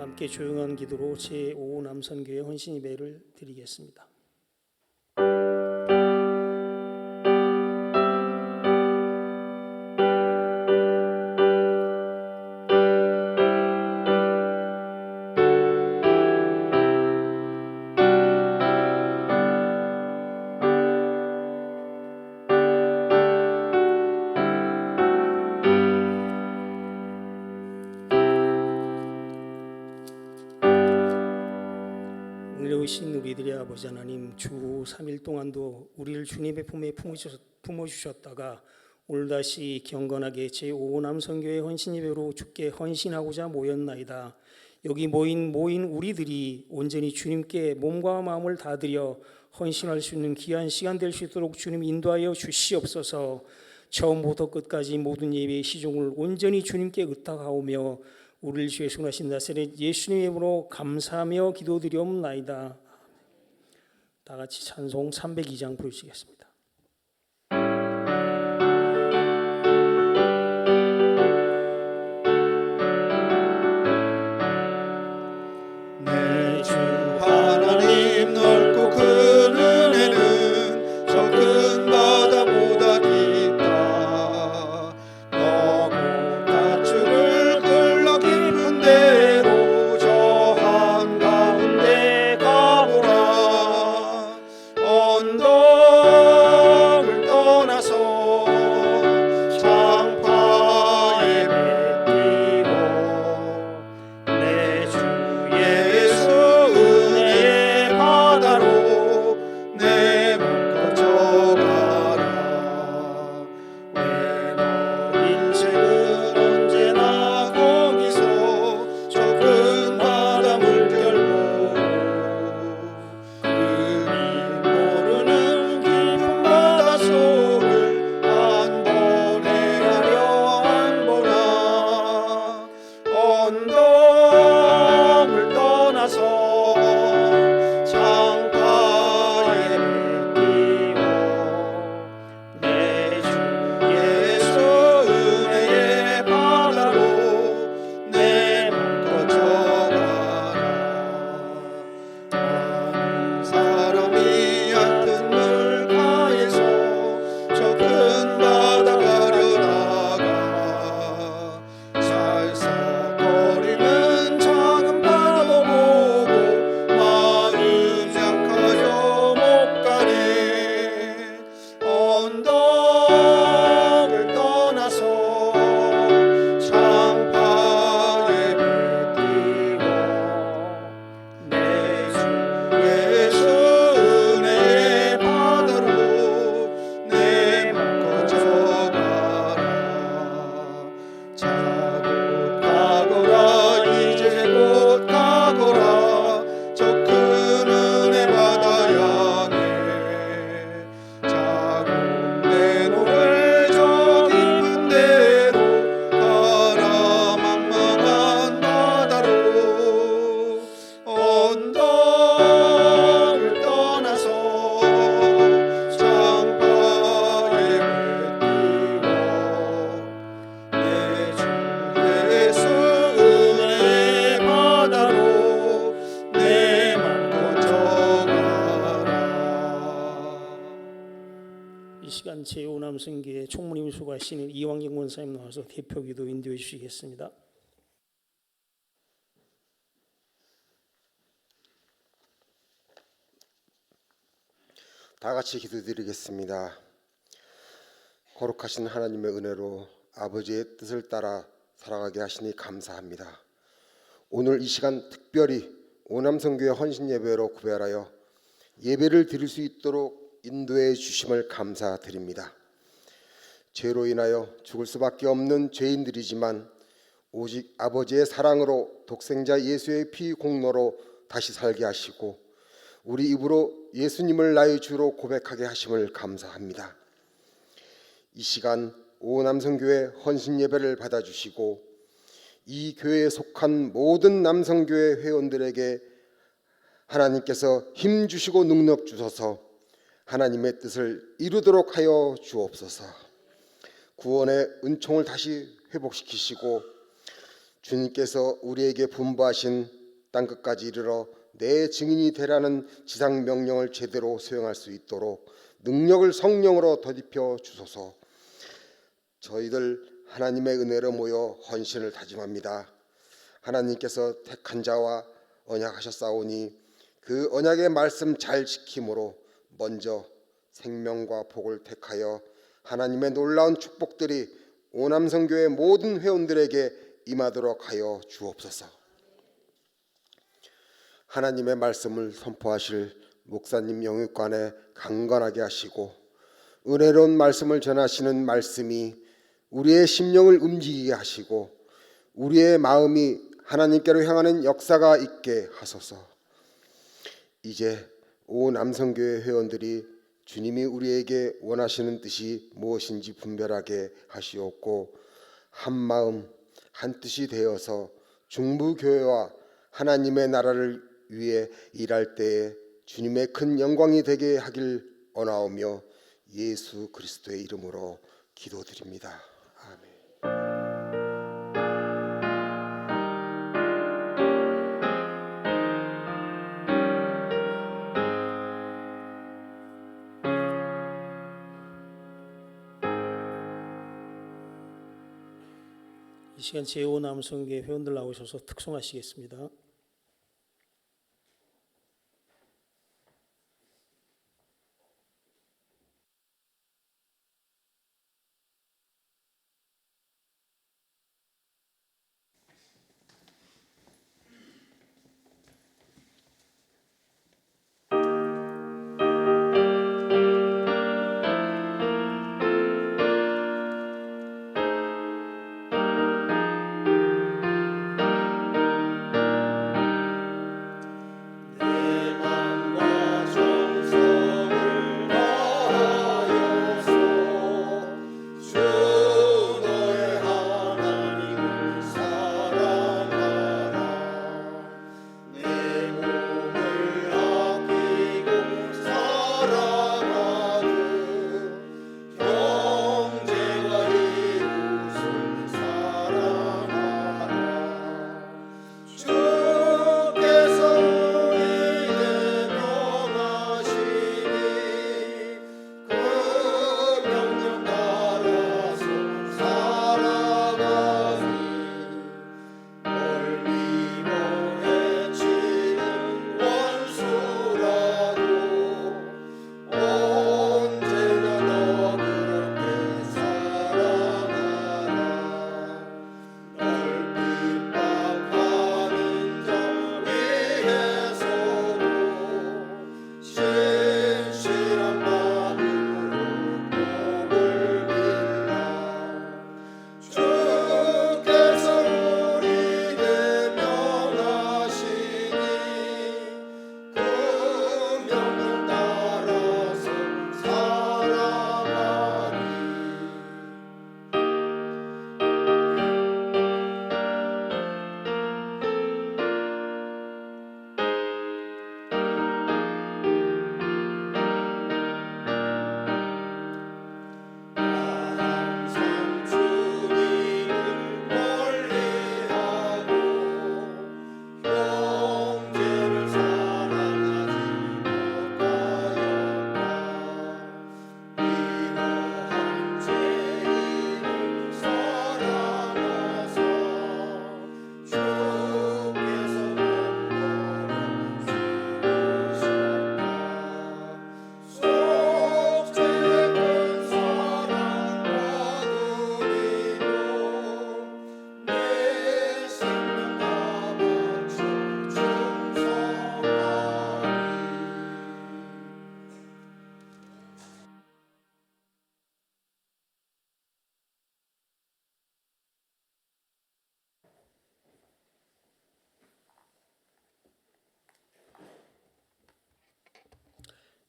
함께 조용한 기도로 제5 남선교회 헌신 예배를 드리겠습니다. 은혜로우신 우리들의 아버지 하나님, 주 3일 동안도 우리를 주님의 품에 품어주셨다가 오늘 다시 경건하게 제5 남선교회 헌신 예배로 주께 헌신하고자 모였나이다. 여기 모인 우리들이 온전히 주님께 몸과 마음을 다드려 헌신할 수 있는 귀한 시간 될 수 있도록 주님 인도하여 주시옵소서. 처음부터 끝까지 모든 예배의 시종을 온전히 주님께 의탁하오며 우리를 주의 순하신 나사렛 예수님의 이름으로 감사하며 기도드리옵나이다. 다 같이 찬송 302장 부르시겠습니다. 내 주 하나님 넓고 큰 은혜는 저 큰 바다보다 깊다. 너고 밧줄을 끌러 깊은 데로 저 한가운데 가보라. 언덕을 떠나서 장파에 뱉기고 내 주 예수 은혜의 바다로 내 몸 꺼져가라. 왜 너 인생은 언제나 거기서 저 큰 바다 물결로 그리 모르는 깊은 바다 속을 한 번 헤아려 안 보나. 언덕을 떠나서 장파에 뱉기고 내 주 예수 은혜의 바다로 내 몸 꺼져가라. 많은 사람이 얕은 물가에서 저 큰 바다 가려다가 살싹거리는 작은 파도 보고 마음이 약하여 못 가네. 언덕을 떠나서 장파에 뱉기고 내 주 예수 은혜의 바다로 내 몸 꺼져가라. 자곧 가거라. 이제 곧 가거라. 저 큰 은혜 바다 향해 자곧 내 몸을 저 깊은 데로 가라. 망망한 바다로 언덕을 떠나서 장파에 뱉기고 내 주 예수 은혜의 바다로 내 맘 꺼져가라. 이 시간 제5 남선교회 총무님 수고하시는 이왕경 권사님 나와서 대표기도 인도해 주시겠습니다. 다 같이 기도드리겠습니다. 거룩하신 하나님의 은혜로 아버지의 뜻을 따라 살아가게 하시니 감사합니다. 오늘 이 시간 특별히 오남선교회 헌신예배로 구별하여 예배를 드릴 수 있도록 인도해 주심을 감사드립니다. 죄로 인하여 죽을 수밖에 없는 죄인들이지만 오직 아버지의 사랑으로 독생자 예수의 피 공로로 다시 살게 하시고 우리 입으로 예수님을 나의 주로 고백하게 하심을 감사합니다. 이 시간 오남선교회 헌신예배를 받아주시고 이 교회에 속한 모든 남선교회 회원들에게 하나님께서 힘 주시고 능력 주셔서 하나님의 뜻을 이루도록 하여 주옵소서. 구원의 은총을 다시 회복시키시고 주님께서 우리에게 분부하신 땅끝까지 이르러 내 증인이 되라는 지상 명령을 제대로 수행할 수 있도록 능력을 성령으로 덧입혀 주소서. 저희들 하나님의 은혜로 모여 헌신을 다짐합니다. 하나님께서 택한 자와 언약하셨사오니 그 언약의 말씀 잘 지킴으로 먼저 생명과 복을 택하여 하나님의 놀라운 축복들이 오남선교회 모든 회원들에게 임하도록 하여 주옵소서. 하나님의 말씀을 선포하실 목사님 영육관에 강건하게 하시고 은혜로운 말씀을 전하시는 말씀이 우리의 심령을 움직이게 하시고 우리의 마음이 하나님께로 향하는 역사가 있게 하소서. 이제 온 남성교회 회원들이 주님이 우리에게 원하시는 뜻이 무엇인지 분별하게 하시옵고 한 마음 한 뜻이 되어서 중부교회와 하나님의 나라를 위해 일할 때에 주님의 큰 영광이 되게 하길 원하오며 예수 그리스도의 이름으로 기도드립니다. 아멘. 이 시간 제5남성교회 회원들 나오셔서 특송하시겠습니다.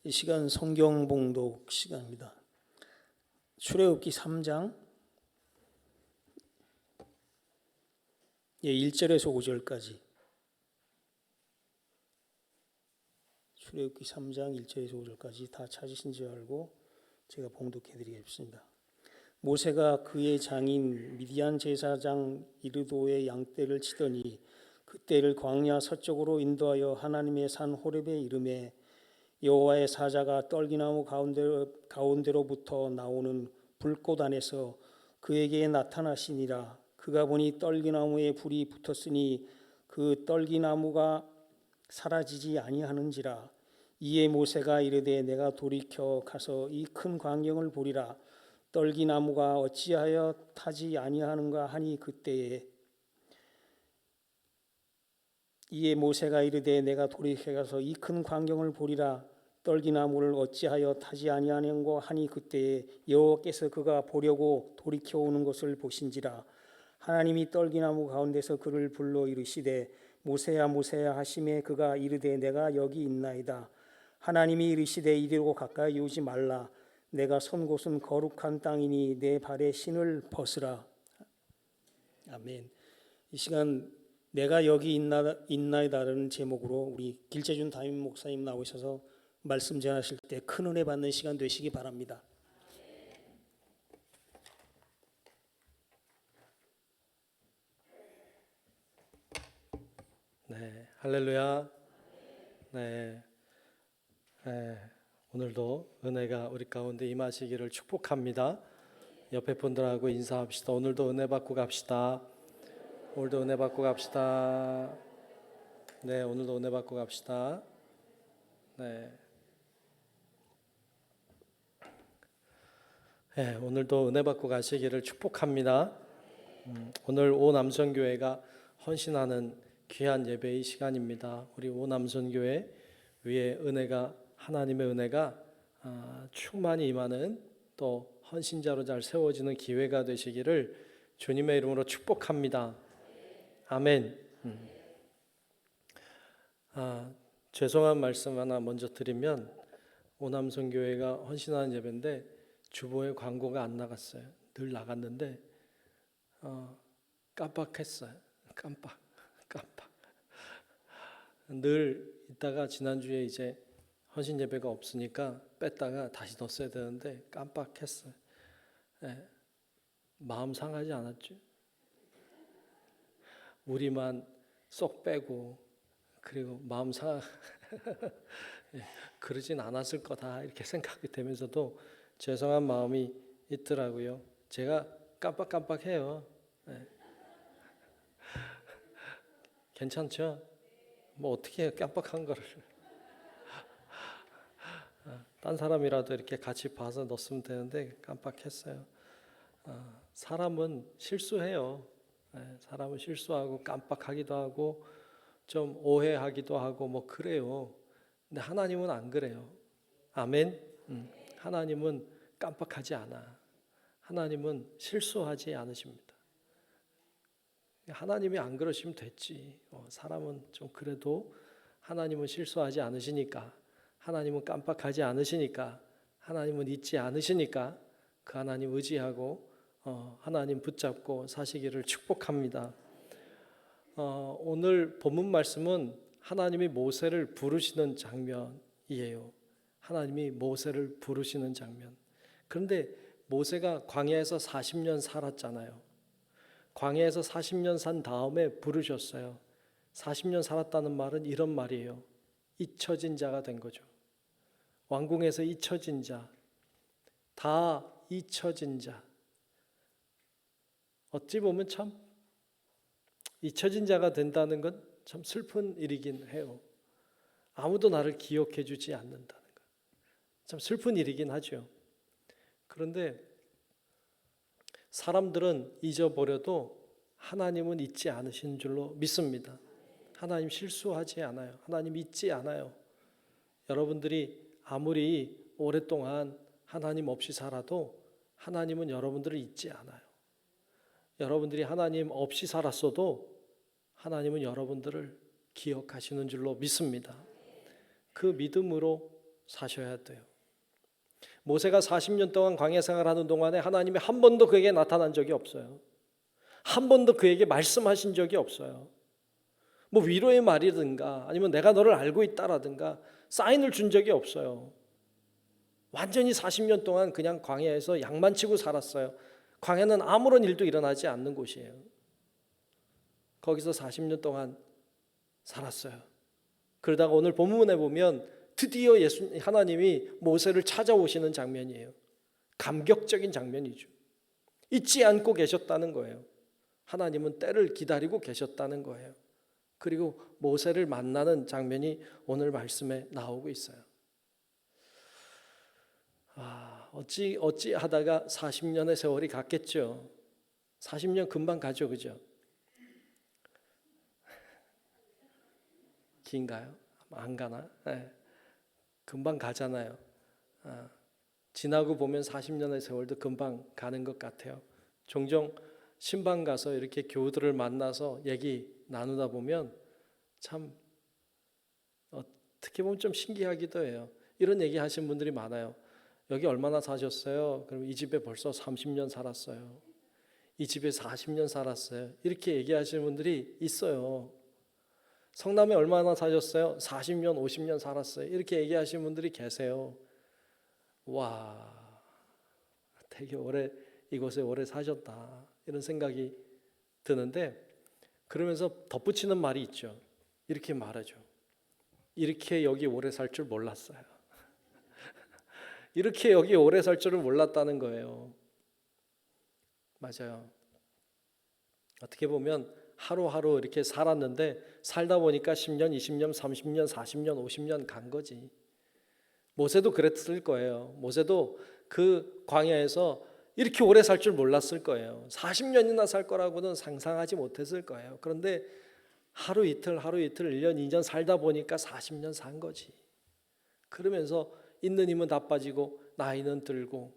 이 시간 성경 봉독 시간입니다. 출애굽기 3장 1절에서 5절까지. 출애굽기 3장 1절에서 5절까지 다 찾으신 줄 알고 제가 봉독해 드리겠습니다. 모세가 그의 장인 미디안 제사장 이르도의 양떼를 치더니 그떼를 광야 서쪽으로 인도하여 하나님의 산 호렙에 이르매 여호와의 사자가 떨기나무 가운데로부터 나오는 불꽃 안에서 그에게 나타나시니라. 그가 보니 떨기나무에 불이 붙었으니 그 떨기나무가 사라지지 아니하는지라. 이에 모세가 이르되 내가 돌이켜 가서 이 큰 광경을 보리라. 떨기나무가 어찌하여 타지 아니하는가 하니 그때에 이에 모세가 이르되 내가 돌이켜 가서 이 큰 광경을 보리라. 떨기나무를 어찌하여 타지 아니하는가 하니 그때에 여호와께서 그가 보려고 돌이켜 오는 것을 보신지라. 하나님이 떨기나무 가운데서 그를 불러 이르시되 모세야 모세야 하시매 그가 이르되 내가 여기 있나이다. 하나님이 이르시되 이리로 가까이 오지 말라. 내가 선 곳은 거룩한 땅이니 내 발에 신을 벗으라. 아멘. 이 시간 내가 여기 있나이다라는 제목으로 우리 길재준 담임 목사님 나오셔서 말씀 전하실 때 큰 은혜 받는 시간 되시기 바랍니다. 네, 할렐루야. 네, 오늘도 은혜가 우리 가운데 임하시기를 축복합니다. 옆에 분들하고 인사합시다. 오늘도 은혜 받고 갑시다. 오늘도 은혜 받고 갑시다. 네, 오늘도 은혜 받고 갑시다. 네. 네, 오늘도 은혜 받고 가시기를 축복합니다. 오늘 오남선교회가 헌신하는 귀한 예배의 시간입니다. 우리 오남선교회 위에 은혜가 하나님의 은혜가 충만히 임하는 또 헌신자로 잘 세워지는 기회가 되시기를 주님의 이름으로 축복합니다. 아멘. 죄송한 말씀 하나 먼저 드리면 오남선교회가 헌신하는 예배인데 주보에 광고가 안 나갔어요. 늘 나갔는데 깜빡했어요. 깜빡. 늘 있다가 지난주에 이제 헌신 예배가 없으니까 뺐다가 다시 넣었어야 되는데 깜빡했어요. 네. 마음 상하지 않았죠? 우리만 쏙 빼고 그리고 마음 상하 그러진 않았을 거다 이렇게 생각이 되면서도 죄송한 마음이 있더라고요. 제가 깜빡해요. 네. 괜찮죠? 뭐 어떻게 해요, 깜빡한 거를. 딴 사람이라도 이렇게 같이 봐서 넣었으면 되는데 깜빡했어요. 사람은 실수해요. 사람은 실수하고 깜빡하기도 하고 좀 오해하기도 하고 뭐 그래요. 근데 하나님은 안 그래요. 아멘. 하나님은 깜빡하지 않아. 하나님은 실수하지 않으십니다. 하나님이 안 그러시면 됐지. 사람은 좀 그래도 하나님은 실수하지 않으시니까, 하나님은 깜빡하지 않으시니까, 하나님은 잊지 않으시니까 그 하나님 의지하고 하나님 붙잡고 사시기를 축복합니다. 오늘 본문 말씀은 하나님이 모세를 부르시는 장면이에요. 하나님이 모세를 부르시는 장면. 그런데 모세가 광야에서 40년 살았잖아요. 광야에서 40년 산 다음에 부르셨어요. 40년 살았다는 말은 이런 말이에요. 잊혀진 자가 된 거죠. 왕궁에서 잊혀진 자, 다 잊혀진 자. 어찌 보면 참 잊혀진 자가 된다는 건 참 슬픈 일이긴 해요. 아무도 나를 기억해 주지 않는다는 것. 참 슬픈 일이긴 하죠. 그런데 사람들은 잊어버려도 하나님은 잊지 않으신 줄로 믿습니다. 하나님 실수하지 않아요. 하나님 잊지 않아요. 여러분들이 아무리 오랫동안 하나님 없이 살아도 하나님은 여러분들을 잊지 않아요. 여러분들이 하나님 없이 살았어도 하나님은 여러분들을 기억하시는 줄로 믿습니다. 그 믿음으로 사셔야 돼요. 모세가 40년 동안 광야 생활하는 동안에 하나님이 한 번도 그에게 나타난 적이 없어요. 한 번도 그에게 말씀하신 적이 없어요. 뭐 위로의 말이든가 아니면 내가 너를 알고 있다라든가 사인을 준 적이 없어요. 완전히 40년 동안 그냥 광야에서 양만 치고 살았어요. 광야는 아무런 일도 일어나지 않는 곳이에요. 거기서 40년 동안 살았어요. 그러다가 오늘 본문에 보면 드디어 하나님이 모세를 찾아오시는 장면이에요. 감격적인 장면이죠. 잊지 않고 계셨다는 거예요. 하나님은 때를 기다리고 계셨다는 거예요. 그리고 모세를 만나는 장면이 오늘 말씀에 나오고 있어요. 어찌 하다가 40년의 세월이 갔겠죠. 40년 금방 가죠, 그죠? 긴가요? 안 가나? 네. 금방 가잖아요. 지나고 보면 40년의 세월도 금방 가는 것 같아요. 종종 신방 가서 이렇게 교우들을 만나서 얘기 나누다 보면 참 어떻게 보면 좀 신기하기도 해요. 이런 얘기 하신 분들이 많아요. 여기 얼마나 사셨어요? 그럼 이 집에 벌써 30년 살았어요. 이 집에 40년 살았어요. 이렇게 얘기하시는 분들이 있어요. 성남에 얼마나 사셨어요? 40년, 50년 살았어요. 이렇게 얘기하시는 분들이 계세요. 와, 되게 이곳에 오래 사셨다. 이런 생각이 드는데, 그러면서 덧붙이는 말이 있죠. 이렇게 말하죠. 이렇게 여기 오래 살 줄 몰랐어요. 이렇게 여기 오래 살 줄을 몰랐다는 거예요. 맞아요. 어떻게 보면 하루하루 이렇게 살았는데 살다 보니까 10년, 20년, 30년, 40년, 50년 간 거지. 모세도 그랬을 거예요. 모세도 그 광야에서 이렇게 오래 살 줄 몰랐을 거예요. 40년이나 살 거라고는 상상하지 못했을 거예요. 그런데 하루 이틀, 1년, 2년 살다 보니까 40년 산 거지. 그러면서 있는 힘은 다 빠지고 나이는 들고,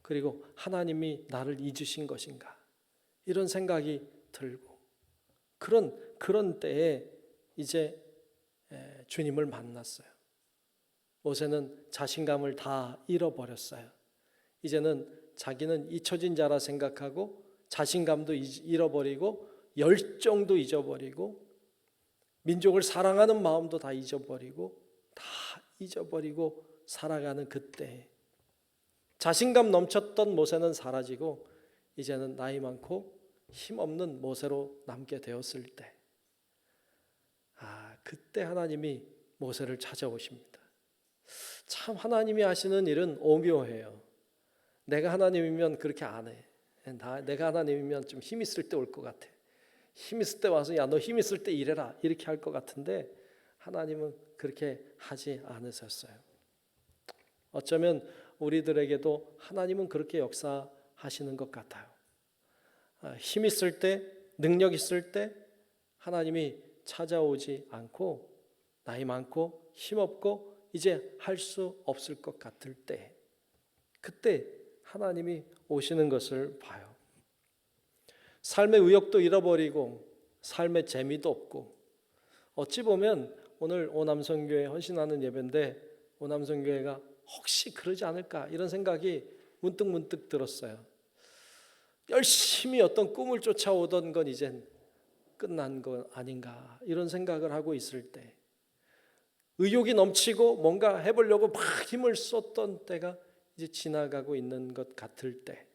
그리고 하나님이 나를 잊으신 것인가, 이런 생각이 들고, 그런 때에 이제 주님을 만났어요. 모세는 자신감을 다 잃어버렸어요. 이제는 자기는 잊혀진 자라 생각하고 자신감도 잃어버리고 열정도 잊어버리고 민족을 사랑하는 마음도 다 잊어버리고 살아가는 그때, 자신감 넘쳤던 모세는 사라지고 이제는 나이 많고 힘없는 모세로 남게 되었을 때, 그때 하나님이 모세를 찾아오십니다. 참 하나님이 하시는 일은 오묘해요. 내가 하나님이면 그렇게 안 해. 내가 하나님이면 좀 힘 있을 때 올 것 같아. 힘 있을 때 와서 야, 너 힘 있을 때 일해라, 이렇게 할 것 같은데 하나님은 그렇게 하지 않으셨어요. 어쩌면 우리들에게도 하나님은 그렇게 역사하시는 것 같아요. 힘 있을 때, 능력 있을 때 하나님이 찾아오지 않고 나이 많고 힘없고 이제 할 수 없을 것 같을 때, 그때 하나님이 오시는 것을 봐요. 삶의 의욕도 잃어버리고 삶의 재미도 없고, 어찌 보면 오늘 오남선교회 헌신하는 예배인데 오남선교회가 혹시 그러지 않을까 이런 생각이 문득 들었어요. 열심히 어떤 꿈을 쫓아오던 건 이젠 끝난 건 아닌가, 이런 생각을 하고 있을 때, 의욕이 넘치고 뭔가 해보려고 막 힘을 쏟던 때가 이제 지나가고 있는 것 같을 때,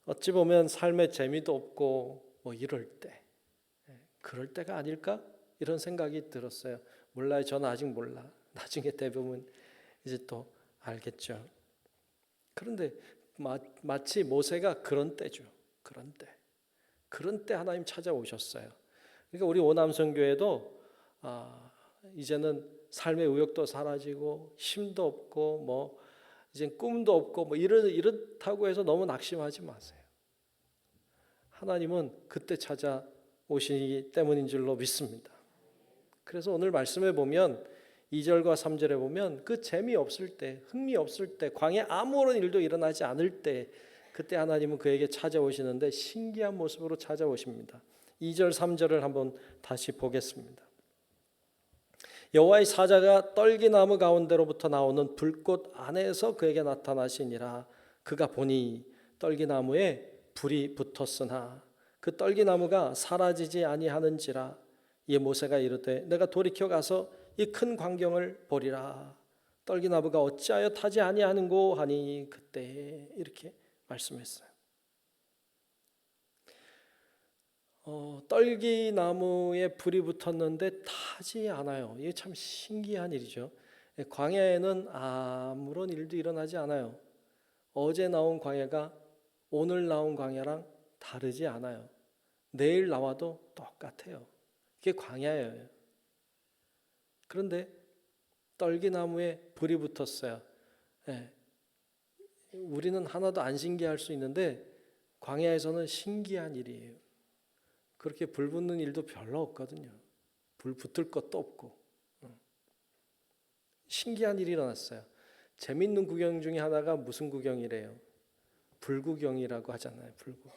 어찌 보면 삶의 재미도 없고 뭐 이럴 때, 그럴 때가 아닐까 이런 생각이 들었어요. 몰라요. 저는 아직 몰라. 나중에 대부분 이제 또 알겠죠. 그런데 마치 모세가 그런 때죠. 그런 때 하나님 찾아오셨어요. 그러니까 우리 오남선교회도 이제는 삶의 의욕도 사라지고 힘도 없고 뭐 이제 꿈도 없고 뭐 이렇다고 해서 너무 낙심하지 마세요. 하나님은 그때 찾아오시기 때문인 줄로 믿습니다. 그래서 오늘 말씀에 보면 2절과 3절에 보면 그 재미없을 때, 흥미없을 때, 광야에 아무런 일도 일어나지 않을 때, 그때 하나님은 그에게 찾아오시는데 신기한 모습으로 찾아오십니다. 2절 3절을 한번 다시 보겠습니다. 여호와의 사자가 떨기나무 가운데로부터 나오는 불꽃 안에서 그에게 나타나시니라. 그가 보니 떨기나무에 불이 붙었으나 그 떨기나무가 사라지지 아니하는지라. 이에 모세가 이르되 내가 돌이켜 가서 이 큰 광경을 보리라. 떨기나무가 어찌하여 타지 아니하는고 하니 그때 이렇게 말씀했어요. 떨기나무에 불이 붙었는데 타지 않아요. 이게 참 신기한 일이죠. 광야에는 아무런 일도 일어나지 않아요. 어제 나온 광야가 오늘 나온 광야랑 다르지 않아요. 내일 나와도 똑같아요. 그게 광야예요. 그런데 떨기나무에 불이 붙었어요. 예. 우리는 하나도 안 신기할 수 있는데 광야에서는 신기한 일이에요. 그렇게 불 붙는 일도 별로 없거든요. 불 붙을 것도 없고. 신기한 일이 일어났어요. 재밌는 구경 중에 하나가 무슨 구경이래요? 불구경이라고 하잖아요. 불구경.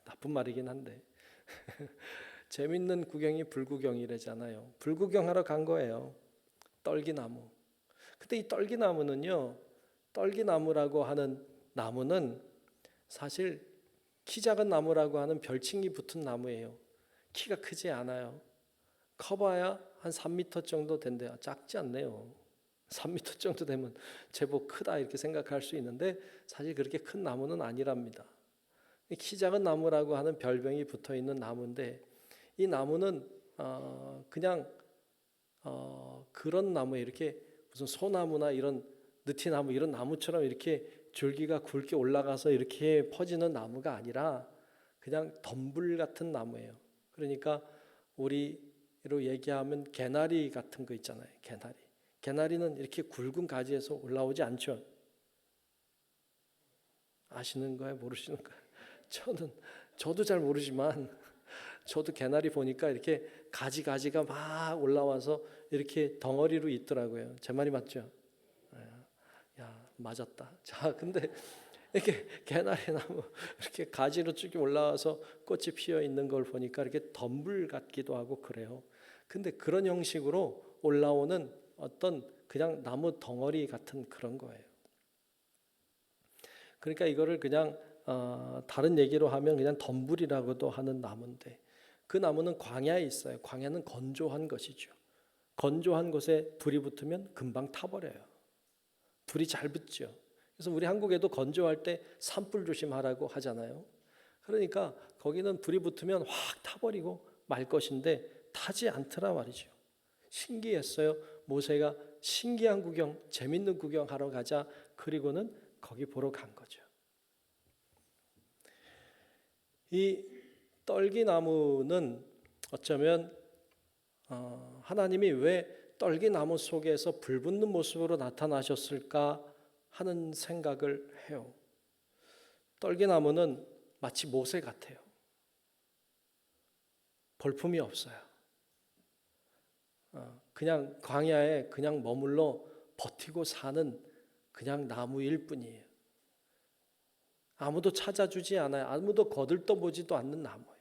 나쁜 말이긴 한데 재밌는 구경이 불구경이래잖아요. 불구경하러 간 거예요. 떨기나무. 근데 이 떨기나무는요, 떨기나무라고 하는 나무는 사실 키 작은 나무라고 하는 별칭이 붙은 나무예요. 키가 크지 않아요. 커봐야 한 3m 정도 된대요. 작지 않네요. 3m 정도 되면 제법 크다 이렇게 생각할 수 있는데 사실 그렇게 큰 나무는 아니랍니다. 키 작은 나무라고 하는 별명이 붙어 있는 나무인데 이 나무는 그냥 그런 나무에 이렇게 무슨 소나무나 이런 느티나무 이런 나무처럼 이렇게 줄기가 굵게 올라가서 이렇게 퍼지는 나무가 아니라 그냥 덤불 같은 나무예요. 그러니까 우리로 얘기하면 개나리 같은 거 있잖아요. 개나리. 개나리는 이렇게 굵은 가지에서 올라오지 않죠. 아시는 거예요? 모르시는 거예요? 저도 잘 모르지만 저도 개나리 보니까 이렇게 가지가 막 올라와서 이렇게 덩어리로 있더라고요. 제 말이 맞죠? 야, 맞았다. 자, 근데 이렇게 개나리 나무 이렇게 가지로 쭉 올라와서 꽃이 피어 있는 걸 보니까 이렇게 덤불 같기도 하고 그래요. 근데 그런 형식으로 올라오는 어떤 그냥 나무 덩어리 같은 그런 거예요. 그러니까 이거를 그냥 다른 얘기로 하면 그냥 덤불이라고도 하는 나무인데 그 나무는 광야에 있어요. 광야는 건조한 것이죠. 건조한 곳에 불이 붙으면 금방 타버려요. 불이 잘 붙죠. 그래서 우리 한국에도 건조할 때 산불 조심하라고 하잖아요. 그러니까 거기는 불이 붙으면 확 타버리고 말 것인데 타지 않더라 말이죠. 신기했어요. 모세가 신기한 구경, 재밌는 구경하러 가자. 그리고는 거기 보러 간 거죠. 이 떨기나무는 어쩌면 하나님이 왜 떨기나무 속에서 불 붙는 모습으로 나타나셨을까 하는 생각을 해요. 떨기나무는 마치 모세 같아요. 볼품이 없어요. 그냥 광야에 그냥 머물러 버티고 사는 그냥 나무일 뿐이에요. 아무도 찾아주지 않아요. 아무도 거들떠보지도 않는 나무예요.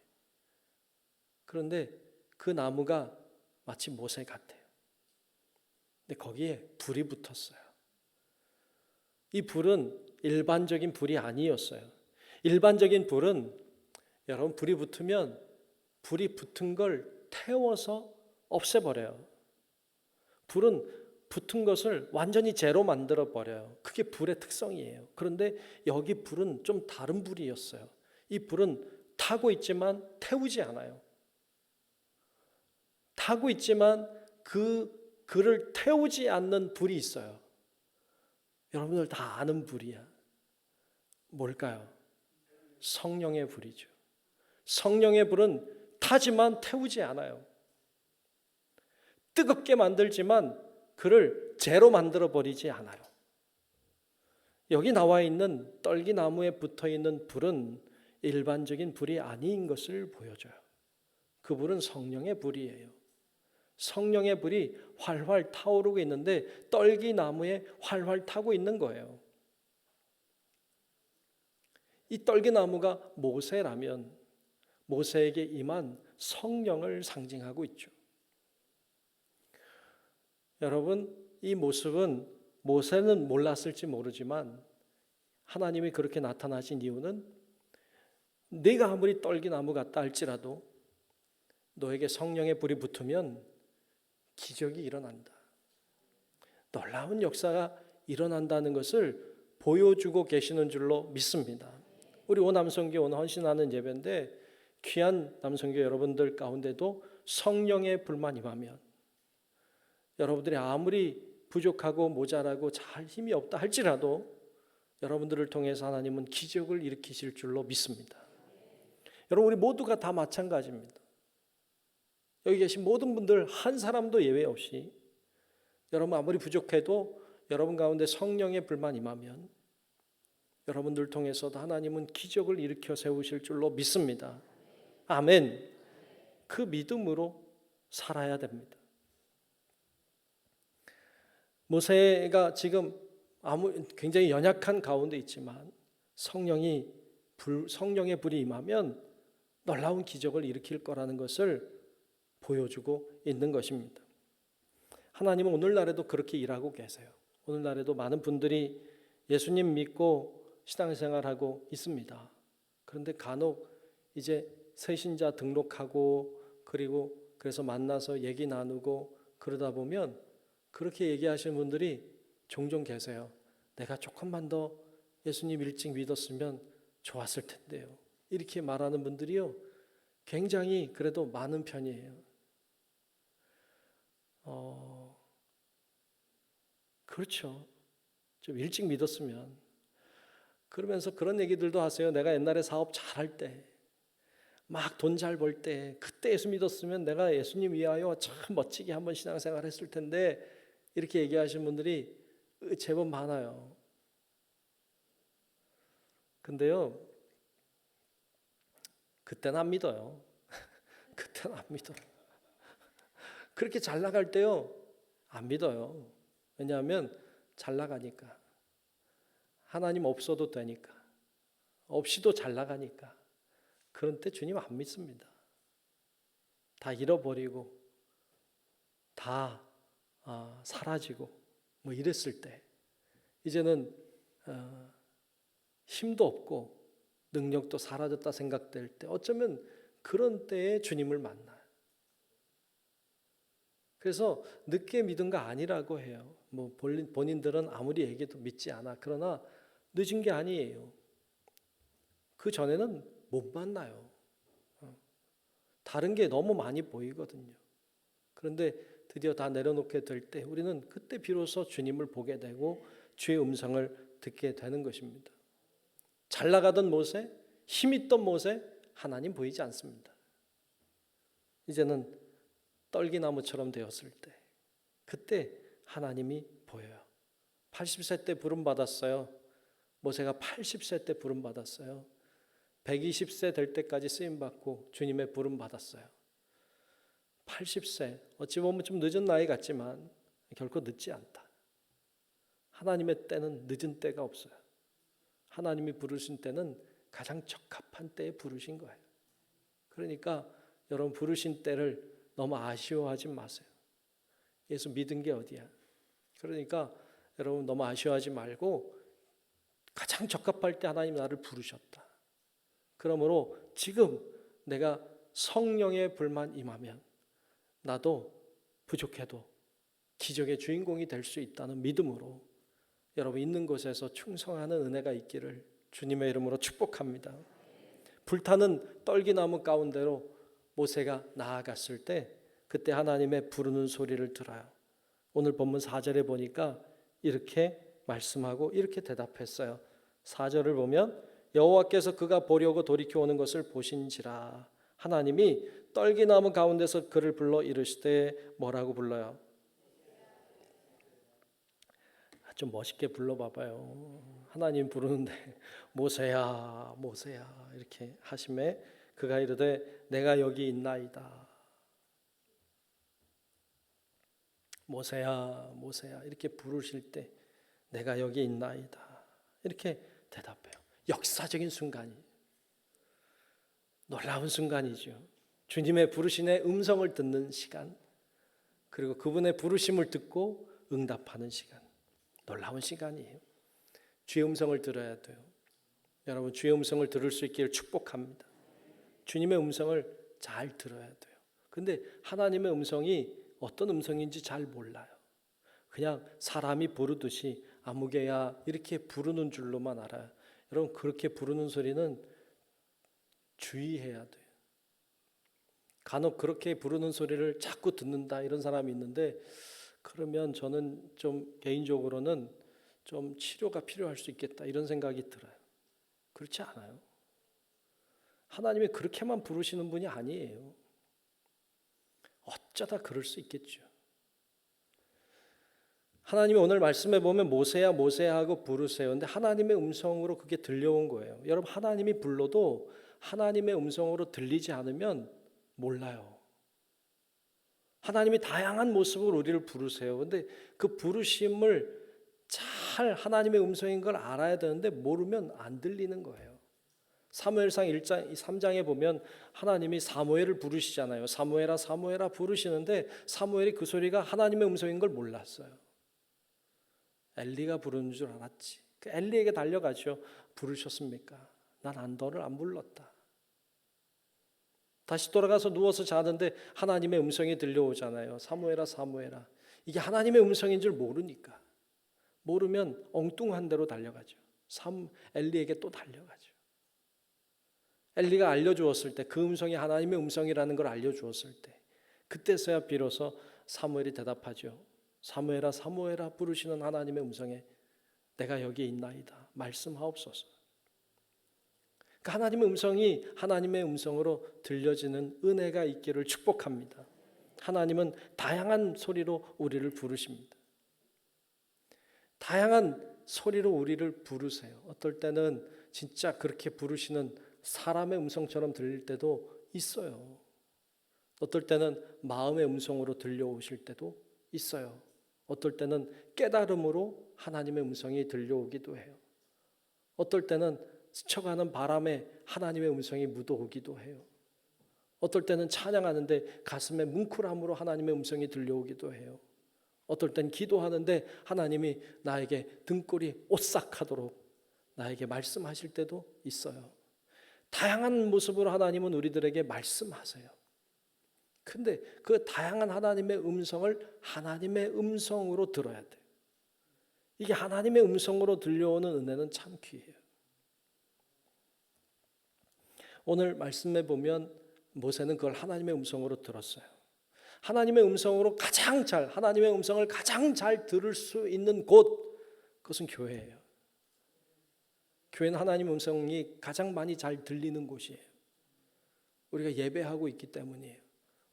그런데 그 나무가 마치 모세 같아요. 근데 거기에 불이 붙었어요. 이 불은 일반적인 불이 아니었어요. 일반적인 불은 여러분 불이 붙으면 불이 붙은 걸 태워서 없애버려요. 불은 붙은 것을 완전히 제로 만들어 버려요. 그게 불의 특성이에요. 그런데 여기 불은 좀 다른 불이었어요. 이 불은 타고 있지만 태우지 않아요. 타고 있지만 그를 태우지 않는 불이 있어요. 여러분들 다 아는 불이야. 뭘까요? 성령의 불이죠. 성령의 불은 타지만 태우지 않아요. 뜨겁게 만들지만 그를 제로 만들어 버리지 않아요. 여기 나와 있는 떨기나무에 붙어 있는 불은 일반적인 불이 아닌 것을 보여줘요. 그 불은 성령의 불이에요. 성령의 불이 활활 타오르고 있는데 떨기나무에 활활 타고 있는 거예요. 이 떨기나무가 모세라면 모세에게 임한 성령을 상징하고 있죠. 여러분, 이 모습은 모세는 몰랐을지 모르지만 하나님이 그렇게 나타나신 이유는 네가 아무리 떨기나무 같다 할지라도 너에게 성령의 불이 붙으면 기적이 일어난다. 놀라운 역사가 일어난다는 것을 보여주고 계시는 줄로 믿습니다. 우리 오남선교 오늘 헌신하는 예배인데 귀한 남선교 여러분들 가운데도 성령의 불만 임하면 여러분들이 아무리 부족하고 모자라고 잘 힘이 없다 할지라도 여러분들을 통해서 하나님은 기적을 일으키실 줄로 믿습니다. 여러분 우리 모두가 다 마찬가지입니다. 여기 계신 모든 분들 한 사람도 예외 없이 여러분 아무리 부족해도 여러분 가운데 성령의 불만 임하면 여러분들 통해서도 하나님은 기적을 일으켜 세우실 줄로 믿습니다. 아멘. 그 믿음으로 살아야 됩니다. 모세가 지금 굉장히 연약한 가운데 있지만 성령의 불이 임하면 놀라운 기적을 일으킬 거라는 것을 보여주고 있는 것입니다. 하나님은 오늘날에도 그렇게 일하고 계세요. 오늘날에도 많은 분들이 예수님 믿고 신앙생활하고 있습니다. 그런데 간혹 이제 새신자 등록하고 그리고 그래서 만나서 얘기 나누고 그러다 보면 그렇게 얘기하시는 분들이 종종 계세요. 내가 조금만 더 예수님 일찍 믿었으면 좋았을 텐데요. 이렇게 말하는 분들이요. 굉장히 그래도 많은 편이에요. 그렇죠. 좀 일찍 믿었으면. 그러면서 그런 얘기들도 하세요. 내가 옛날에 사업 잘할 때, 막 돈 잘 벌 때, 그때 예수 믿었으면 내가 예수님 위하여 참 멋지게 한번 신앙생활 했을 텐데 이렇게 얘기하시는 분들이 제법 많아요. 근데요, 그때는 안 믿어요. 그때는 안 믿어요. 그렇게 잘 나갈 때요, 안 믿어요. 왜냐하면 잘 나가니까. 하나님 없어도 되니까. 없이도 잘 나가니까. 그런 때 주님 안 믿습니다. 다 잃어버리고 다 사라지고 뭐 이랬을 때 이제는 힘도 없고 능력도 사라졌다 생각될 때 어쩌면 그런 때에 주님을 만나요. 그래서 늦게 믿은 거 아니라고 해요. 뭐 본인들은 아무리 얘기해도 믿지 않아. 그러나 늦은 게 아니에요. 그 전에는 못 만나요. 다른 게 너무 많이 보이거든요. 그런데 드디어 다 내려놓게 될 때 우리는 그때 비로소 주님을 보게 되고 주의 음성을 듣게 되는 것입니다. 잘 나가던 모세, 힘있던 모세, 하나님 보이지 않습니다. 이제는 떨기나무처럼 되었을 때 그때 하나님이 보여요. 80세 때 부름 받았어요. 모세가 80세 때 부름 받았어요. 120세 될 때까지 쓰임 받고 주님의 부름 받았어요. 80세 어찌 보면 좀 늦은 나이 같지만 결코 늦지 않다. 하나님의 때는 늦은 때가 없어요. 하나님이 부르신 때는 가장 적합한 때에 부르신 거예요. 그러니까 여러분 부르신 때를 너무 아쉬워하지 마세요. 예수 믿은 게 어디야? 그러니까 여러분 너무 아쉬워하지 말고 가장 적합할 때 하나님 나를 부르셨다. 그러므로 지금 내가 성령의 불만 임하면 나도 부족해도 기적의 주인공이 될 수 있다는 믿음으로 여러분 있는 곳에서 충성하는 은혜가 있기를 주님의 이름으로 축복합니다. 불타는 떨기나무 가운데로 모세가 나아갔을 때 그때 하나님의 부르는 소리를 들어요. 오늘 본문 4절에 보니까 이렇게 말씀하고 이렇게 대답했어요. 4절을 보면 여호와께서 그가 보려고 돌이켜 오는 것을 보신지라. 하나님이 떨기나무 가운데서 그를 불러 이르시되 뭐라고 불러요? 좀 멋있게 불러봐봐요. 하나님 부르는데 모세야 모세야 이렇게 하심에 그가 이르되 내가 여기 있나이다. 모세야 모세야 이렇게 부르실 때 내가 여기 있나이다 이렇게 대답해요. 역사적인 순간이 놀라운 순간이죠. 주님의 부르심의 음성을 듣는 시간 그리고 그분의 부르심을 듣고 응답하는 시간 놀라운 시간이에요. 주의 음성을 들어야 돼요. 여러분 주의 음성을 들을 수 있기를 축복합니다. 주님의 음성을 잘 들어야 돼요. 근데 하나님의 음성이 어떤 음성인지 잘 몰라요. 그냥 사람이 부르듯이 아무개야 이렇게 부르는 줄로만 알아요. 여러분 그렇게 부르는 소리는 주의해야 돼요. 간혹 그렇게 부르는 소리를 자꾸 듣는다 이런 사람이 있는데 그러면 저는 좀 개인적으로는 좀 치료가 필요할 수 있겠다 이런 생각이 들어요. 그렇지 않아요? 하나님이 그렇게만 부르시는 분이 아니에요. 어쩌다 그럴 수 있겠죠. 하나님이 오늘 말씀해 보면 모세야 모세야 하고 부르세요. 근데 하나님의 음성으로 그게 들려온 거예요. 여러분 하나님이 불러도 하나님의 음성으로 들리지 않으면 몰라요. 하나님이 다양한 모습으로 우리를 부르세요. 근데 그 부르심을 잘 하나님의 음성인 걸 알아야 되는데 모르면 안 들리는 거예요. 사무엘상 1장 3장에 보면 하나님이 사무엘을 부르시잖아요. 사무엘아 사무엘아 부르시는데 사무엘이 그 소리가 하나님의 음성인 걸 몰랐어요. 엘리가 부르는 줄 알았지. 그 엘리에게 달려가죠. 부르셨습니까? 난 너를 안 불렀다. 다시 돌아가서 누워서 자는데 하나님의 음성이 들려오잖아요. 사무엘아 사무엘아. 이게 하나님의 음성인 줄 모르니까. 모르면 엉뚱한 데로 달려가죠. 엘리에게 또 달려가죠. 엘리가 알려주었을 때 그 음성이 하나님의 음성이라는 걸 알려주었을 때 그때서야 비로소 사무엘이 대답하죠. 사무엘아 사무엘아 부르시는 하나님의 음성에 내가 여기 있나이다. 말씀하옵소서. 그 하나님의 음성이 하나님의 음성으로 들려지는 은혜가 있기를 축복합니다. 하나님은 다양한 소리로 우리를 부르십니다. 다양한 소리로 우리를 부르세요. 어떨 때는 진짜 그렇게 부르시는 사람의 음성처럼 들릴 때도 있어요. 어떨 때는 마음의 음성으로 들려오실 때도 있어요. 어떨 때는 깨달음으로 하나님의 음성이 들려오기도 해요. 어떨 때는 스쳐가는 바람에 하나님의 음성이 묻어오기도 해요. 어떨 때는 찬양하는데 가슴에 뭉클함으로 하나님의 음성이 들려오기도 해요. 어떨 땐 기도하는데 하나님이 나에게 등골이 오싹하도록 나에게 말씀하실 때도 있어요. 다양한 모습으로 하나님은 우리들에게 말씀하세요. 근데 그 다양한 하나님의 음성을 하나님의 음성으로 들어야 돼요. 이게 하나님의 음성으로 들려오는 은혜는 참 귀해요. 오늘 말씀에 보면 모세는 그걸 하나님의 음성으로 들었어요. 하나님의 음성으로 하나님의 음성을 가장 잘 들을 수 있는 곳, 그것은 교회예요. 교회는 하나님의 음성이 가장 많이 잘 들리는 곳이에요. 우리가 예배하고 있기 때문이에요.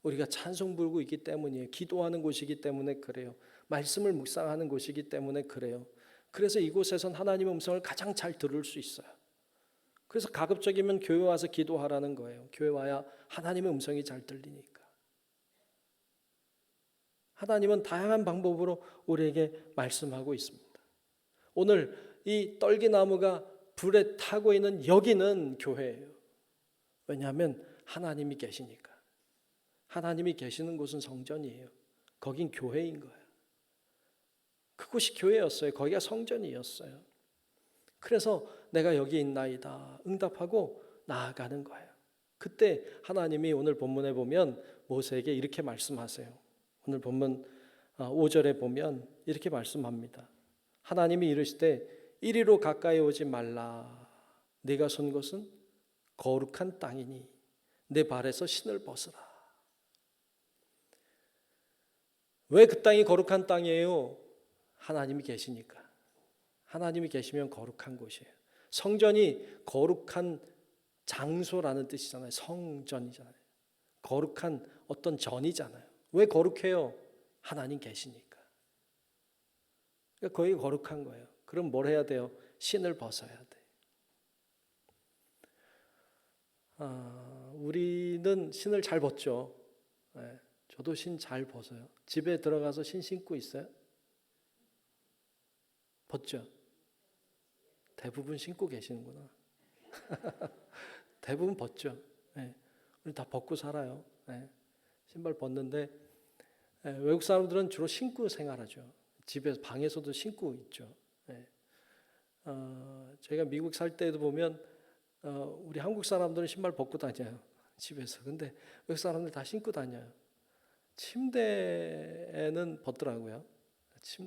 우리가 찬송 부르고 있기 때문이에요. 기도하는 곳이기 때문에 그래요. 말씀을 묵상하는 곳이기 때문에 그래요. 그래서 이곳에선 하나님의 음성을 가장 잘 들을 수 있어요. 그래서 가급적이면 교회 와서 기도하라는 거예요. 교회 와야 하나님의 음성이 잘 들리니까. 하나님은 다양한 방법으로 우리에게 말씀하고 있습니다. 오늘 이 떨기나무가 불에 타고 있는 여기는 교회예요. 왜냐하면 하나님이 계시니까. 하나님이 계시는 곳은 성전이에요. 거긴 교회인 거예요. 그곳이 교회였어요. 거기가 성전이었어요. 그래서 내가 여기 있나이다 응답하고 나아가는 거예요. 그때 하나님이 오늘 본문에 보면 모세에게 이렇게 말씀하세요. 오늘 본문 5절에 보면 이렇게 말씀합니다. 하나님이 이르시되 이리로 가까이 오지 말라. 네가 선 곳은 거룩한 땅이니 내 발에서 신을 벗으라. 왜 그 땅이 거룩한 땅이에요? 하나님이 계시니까. 하나님이 계시면 거룩한 곳이에요. 성전이 거룩한 장소라는 뜻이잖아요. 성전이잖아요. 거룩한 어떤 전이잖아요. 왜 거룩해요? 하나님 계시니까. 그러니까 거기 거룩한 거예요. 그럼 뭘 해야 돼요? 신을 벗어야 돼. 우리는 신을 잘 벗죠. 네, 저도 신 잘 벗어요. 집에 들어가서 신 신고 있어요? 벗죠? 대부분 신고 계시는구나. 대부분 벗죠. 네, 우리 다 벗고 살아요. 네, 신발 벗는데 외국 사람들은 주로 신고 생활하죠. 집에서 방에서도 신고 있죠. 네. 저희가 미국 살 때도 보면 우리 한국 사람들은 신발 벗고 다녀요. 집에서. 근데 외국 사람들 다 신고 다녀요. 침대에는 벗더라고요.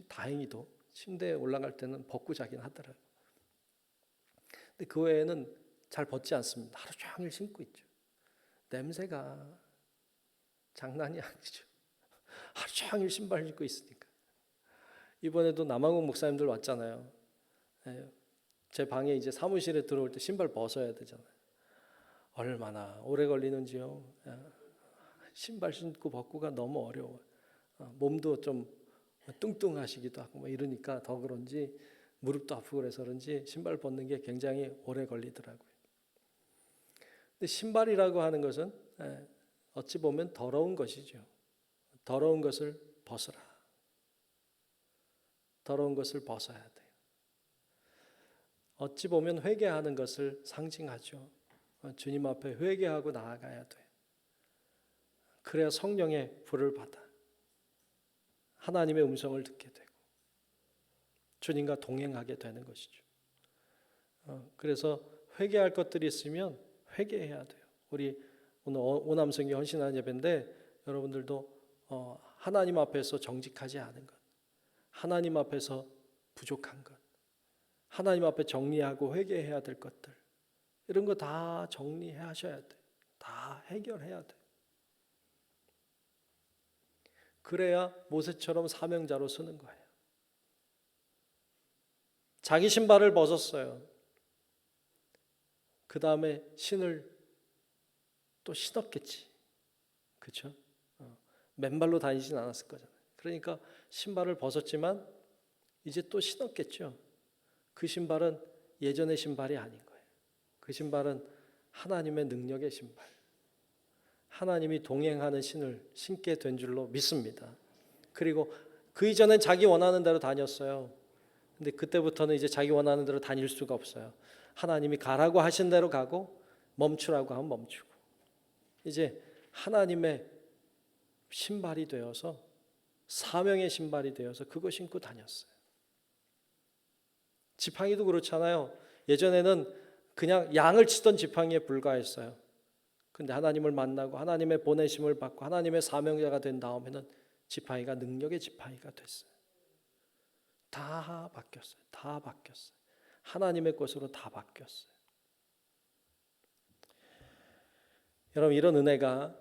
다행히도 침대에 올라갈 때는 벗고 자긴 하더라고요. 근데 그 외에는 잘 벗지 않습니다. 하루 종일 신고 있죠. 냄새가 장난이 아니죠. 하루 종일 신발 신고 있으니까. 이번에도 남아공 목사님들 왔잖아요. 제 방에 이제 사무실에 들어올 때 신발 벗어야 되잖아요. 얼마나 오래 걸리는지요. 신발 신고 벗고가 너무 어려워요. 몸도 좀 뚱뚱하시기도 하고 뭐 이러니까 더 그런지 무릎도 아프고 그래서 그런지 신발 벗는 게 굉장히 오래 걸리더라고요. 근데 신발이라고 하는 것은 어찌 보면 더러운 것이죠. 더러운 것을 벗으라. 더러운 것을 벗어야 돼요. 어찌 보면 회개하는 것을 상징하죠. 주님 앞에 회개하고 나아가야 돼요. 그래야 성령의 불을 받아 하나님의 음성을 듣게 되고 주님과 동행하게 되는 것이죠. 그래서 회개할 것들이 있으면 회개해야 돼요. 우리 오늘 오남성교 헌신하는 예배인데 여러분들도 하나님 앞에서 정직하지 않은 것, 하나님 앞에서 부족한 것, 하나님 앞에 정리하고 회개해야 될 것들 이런 거 다 정리하셔야 돼요. 다 해결해야 돼요. 그래야 모세처럼 사명자로 서는 거예요. 자기 신발을 벗었어요. 그 다음에 신을 또 신었겠지. 그렇죠? 맨발로 다니진 않았을 거잖아요. 그러니까 신발을 벗었지만 이제 또 신었겠죠. 그 신발은 예전의 신발이 아닌 거예요. 그 신발은 하나님의 능력의 신발, 하나님이 동행하는 신을 신게 된 줄로 믿습니다. 그리고 그 이전엔 자기 원하는 대로 다녔어요. 근데 그때부터는 이제 자기 원하는 대로 다닐 수가 없어요. 하나님이 가라고 하신 대로 가고 멈추라고 하면 멈추고 이제 하나님의 신발이 되어서 사명의 신발이 되어서 그거 신고 다녔어요. 지팡이도 그렇잖아요. 예전에는 그냥 양을 치던 지팡이에 불과했어요. 근데 하나님을 만나고 하나님의 보내심을 받고 하나님의 사명자가 된 다음에는 지팡이가 능력의 지팡이가 됐어요. 다 바뀌었어요. 다 바뀌었어요. 하나님의 것으로 다 바뀌었어요. 여러분 이런 은혜가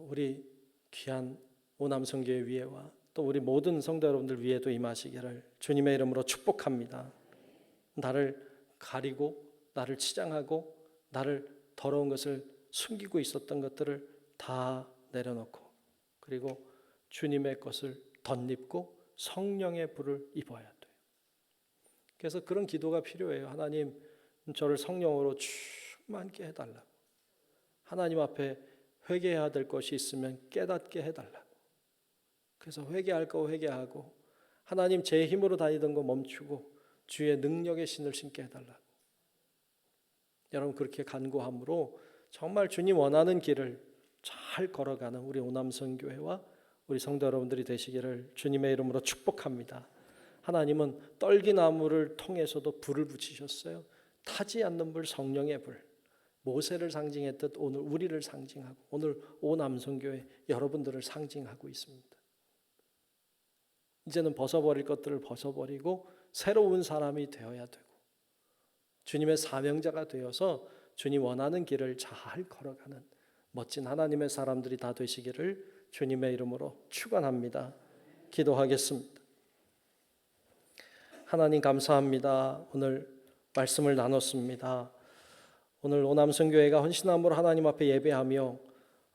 우리 귀한 오남성교회 위에와 또 우리 모든 성도 여러분들 위에도 임하시기를 주님의 이름으로 축복합니다. 나를 가리고 나를 치장하고 나를 더러운 것을 숨기고 있었던 것들을 다 내려놓고 그리고 주님의 것을 덧입고 성령의 불을 입어야 돼요. 그래서 그런 기도가 필요해요. 하나님 저를 성령으로 충만케 해달라고. 하나님 앞에 회개해야 될 것이 있으면 깨닫게 해달라고. 그래서 회개할 거 회개하고 하나님 제 힘으로 다니던 거 멈추고 주의 능력의 신을 신게 해달라고. 여러분 그렇게 간구함으로 정말 주님 원하는 길을 잘 걸어가는 우리 오남성교회와 우리 성도 여러분들이 되시기를 주님의 이름으로 축복합니다. 하나님은 떨기나무를 통해서도 불을 붙이셨어요. 타지 않는 불, 성령의 불. 모세를 상징했듯 오늘 우리를 상징하고 오늘 오남성교회 여러분들을 상징하고 있습니다. 이제는 벗어버릴 것들을 벗어버리고 새로운 사람이 되어야 되고 주님의 사명자가 되어서 주님 원하는 길을 잘 걸어가는 멋진 하나님의 사람들이 다 되시기를 주님의 이름으로 축원합니다. 기도하겠습니다. 하나님 감사합니다. 오늘 말씀을 나눴습니다. 오늘 오남성교회가 헌신함으로 하나님 앞에 예배하며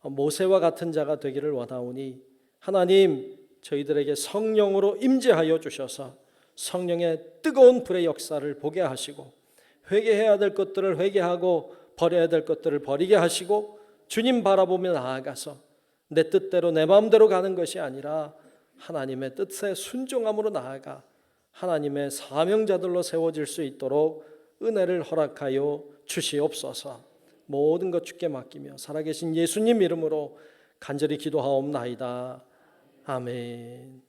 모세와 같은 자가 되기를 원하오니 하나님 저희들에게 성령으로 임재하여 주셔서 성령의 뜨거운 불의 역사를 보게 하시고 회개해야 될 것들을 회개하고 버려야 될 것들을 버리게 하시고 주님 바라보며 나아가서 내 뜻대로 내 마음대로 가는 것이 아니라 하나님의 뜻에 순종함으로 나아가 하나님의 사명자들로 세워질 수 있도록 은혜를 허락하여 주시옵소서. 모든 것 주께 맡기며 살아계신 예수님 이름으로 간절히 기도하옵나이다. 아멘.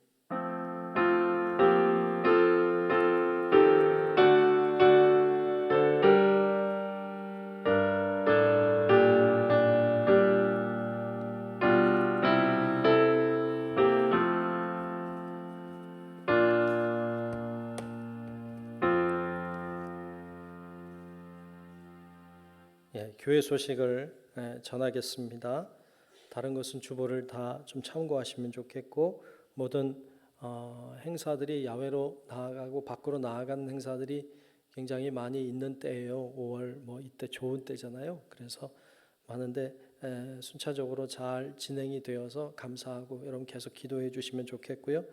교회 소식을 전하겠습니다. 다른 것은 주보를 다 좀 참고하시면 좋겠고, 모든 행사들이 야외로 나아가고 밖으로 나아가는 행사들이 굉장히 많이 있는 때예요. 5월 뭐 이때 좋은 때잖아요. 그래서 많은데 순차적으로 잘 진행이 되어서 감사하고 여러분 계속 기도해 주시면 좋겠고요.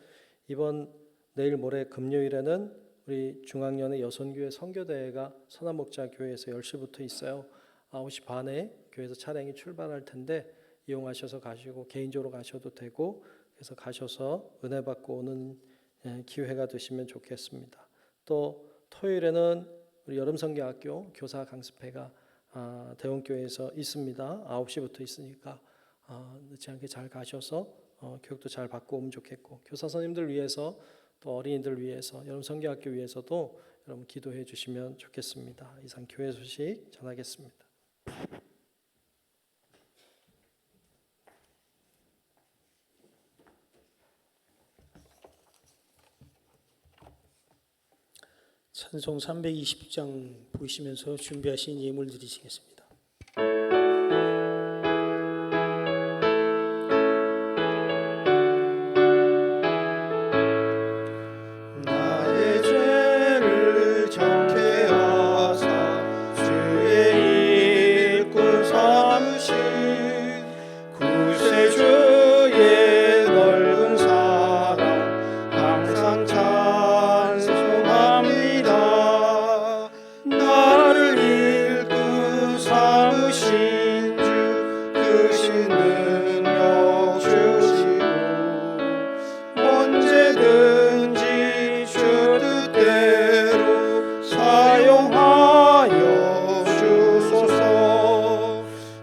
이번 내일 모레 금요일에는 우리 중앙연의 여선교회 선교대회가 선한목자교회에서 10시부터 있어요. 9시 반에 교회에서 차량이 출발할 텐데 이용하셔서 가시고 개인적으로 가셔도 되고, 그래서 가셔서 은혜 받고 오는 기회가 되시면 좋겠습니다. 또 토요일에는 우리 여름선교학교 교사 강습회가 대원교회에서 있습니다. 9시부터 있으니까 늦지 않게 잘 가셔서 교육도 잘 받고 오면 좋겠고, 교사 선생님들 위해서 또 어린이들 위해서 여름선교학교 위해서도 여러분 기도해 주시면 좋겠습니다. 이상 교회 소식 전하겠습니다. 찬송 320장 보시면서 준비하신 예물 드리시겠습니다. 나의 죄를 정케 하사 주의 일꾼 삼으신 구세주의 넓은 사랑 항상 찬송합니다. 나를 일꾼 삼으신 주 크신 능력 주시고 언제든지 주 뜻대로 사용하여 주소서.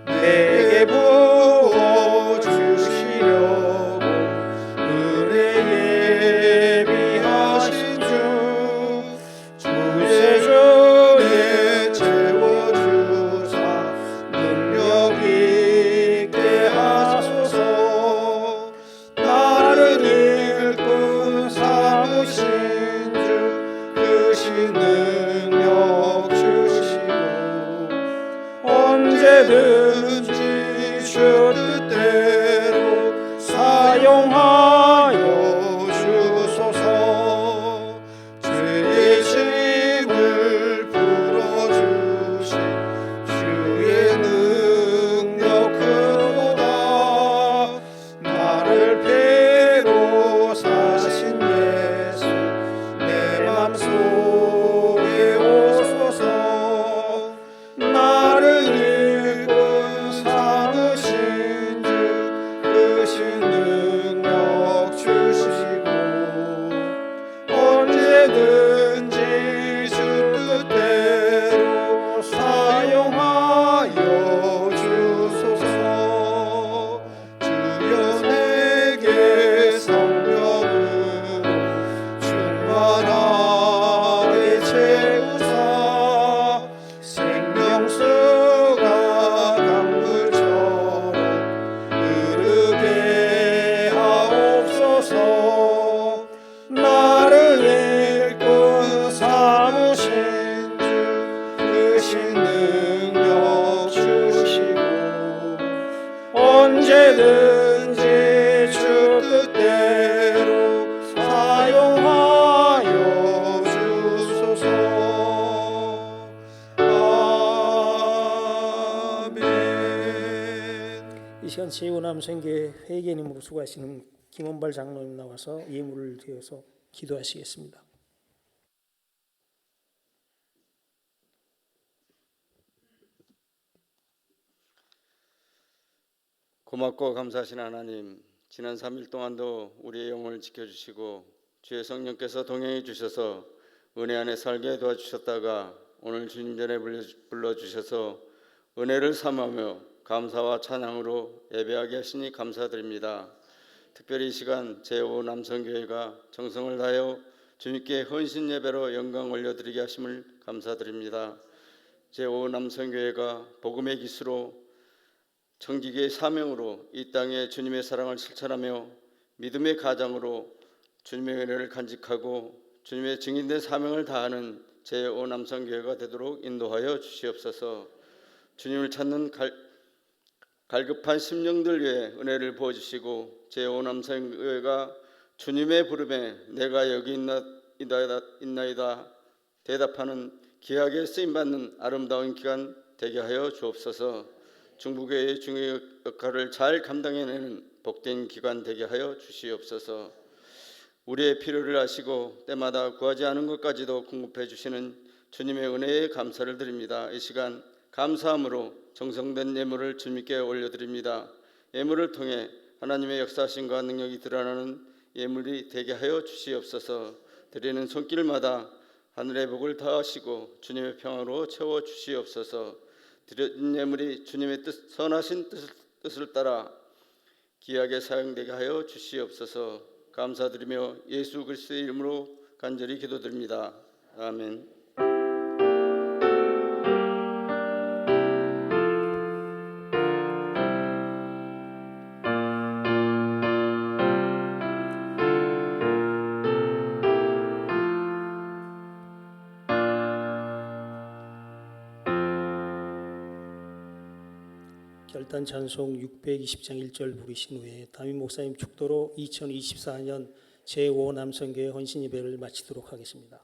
내게 부어 주시려고 은혜 예비하신 주 구세주에 채워주사 능력 있게 하소서. 나를 일꾼 삼으신 주 크신 능력 주시고 언제든지 주 뜻대로 사용하여 주소서. 죄의 짐을 풀어주신 주의 능력 크도다. 나를 피로 사신 예수 내 맘속에 오소서. 나를 일꾼 삼으신 주 크신 능력 주시고 언제든지 주 뜻대로 사용하여 주소서. 주여 내게 성령으로 충만하게 채우사 생명수가 강물처럼 흐르게 하옵소서. 나를 일꾼 삼으신 주 크신 능력 주시고 언제든지 주 뜻대로 사용하여 주소서. 아멘. 이 시간 제5남선교회 회계님으로 수고하시는 김원발 장로님 나와서 예물을 드려서 기도하시겠습니다. 고맙고 감사하신 하나님, 지난 3일 동안도 우리의 영혼을 지켜주시고 주의 성령께서 동행해 주셔서 은혜 안에 살게 도와주셨다가 오늘 주님 전에 불러주셔서 은혜를 삼으며 감사와 찬양으로 예배하게 하시니 감사드립니다. 특별히 이 시간 제5남선교회가 정성을 다하여 주님께 헌신 예배로 영광 올려드리게 하심을 감사드립니다. 제5남선교회가 복음의 기수로 청지기의 사명으로 이 땅에 주님의 사랑을 실천하며 믿음의 가장으로 주님의 은혜를 간직하고 주님의 증인된 사명을 다하는 제5남선교회가 되도록 인도하여 주시옵소서. 주님을 찾는 갈급한 심령들 위해 은혜를 부어주시고 제5남성교회가 주님의 부름에 내가 여기 있나이다 대답하는 귀하게 쓰임받는 아름다운 기간 되게 하여 주옵소서. 중부교회의 중요 역할을 잘 감당해내는 복된 기관 되게 하여 주시옵소서. 우리의 필요를 아시고 때마다 구하지 않은 것까지도 공급해 주시는 주님의 은혜에 감사를 드립니다. 이 시간 감사함으로 정성된 예물을 주님께 올려드립니다. 예물을 통해 하나님의 역사하심과 능력이 드러나는 예물이 되게 하여 주시옵소서. 드리는 손길마다 하늘의 복을 더하시고 주님의 평화로 채워 주시옵소서. 드린 예물이 주님의 선하신 뜻을 따라 귀하게 사용되게 하여 주시옵소서. 감사드리며 예수 그리스도의 이름으로 간절히 기도드립니다. 아멘. 결단 찬송 620장 1절 부르신 후에 담임 목사님 축도로 2024년 제5 남성교회 헌신 예배를 마치도록 하겠습니다.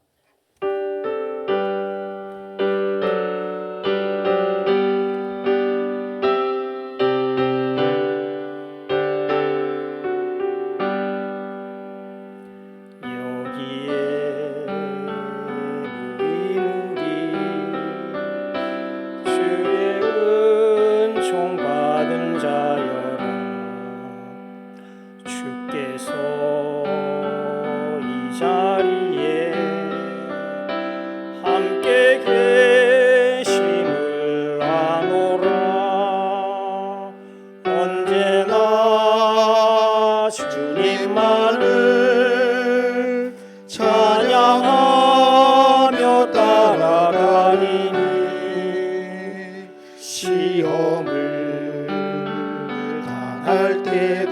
찬양하며 따라가리니 시험을 당할 때도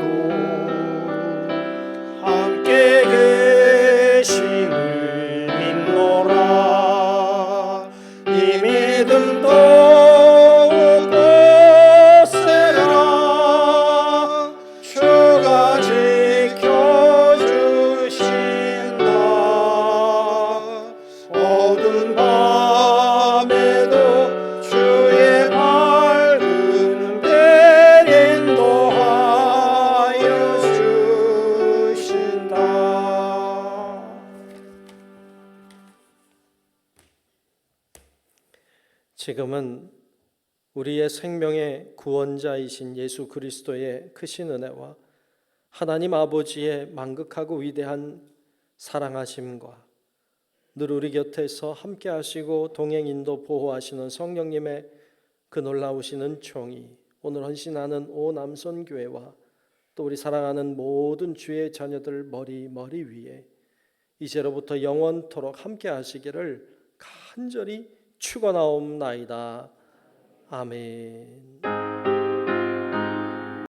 함께 계심을 믿노라. 이 믿음 더욱 굳세라. 주가 지켜주신다. 어두운 밤에도 주의 밝은 별 인도하여 주신다. 지금은 우리의 생명의 구원자이신 예수 그리스도의 크신 은혜와 하나님 아버지의 만극하고 위대한 사랑하심과 늘 우리 곁에서 함께 하시고 동행 인도 보호하시는 성령님의 그 놀라우신 은총이 오늘 헌신하는 오남선교회와 또 우리 사랑하는 모든 주의 자녀들 머리 위에 이제로부터 영원토록 함께 하시기를 간절히 축원하옵나이다. 아멘.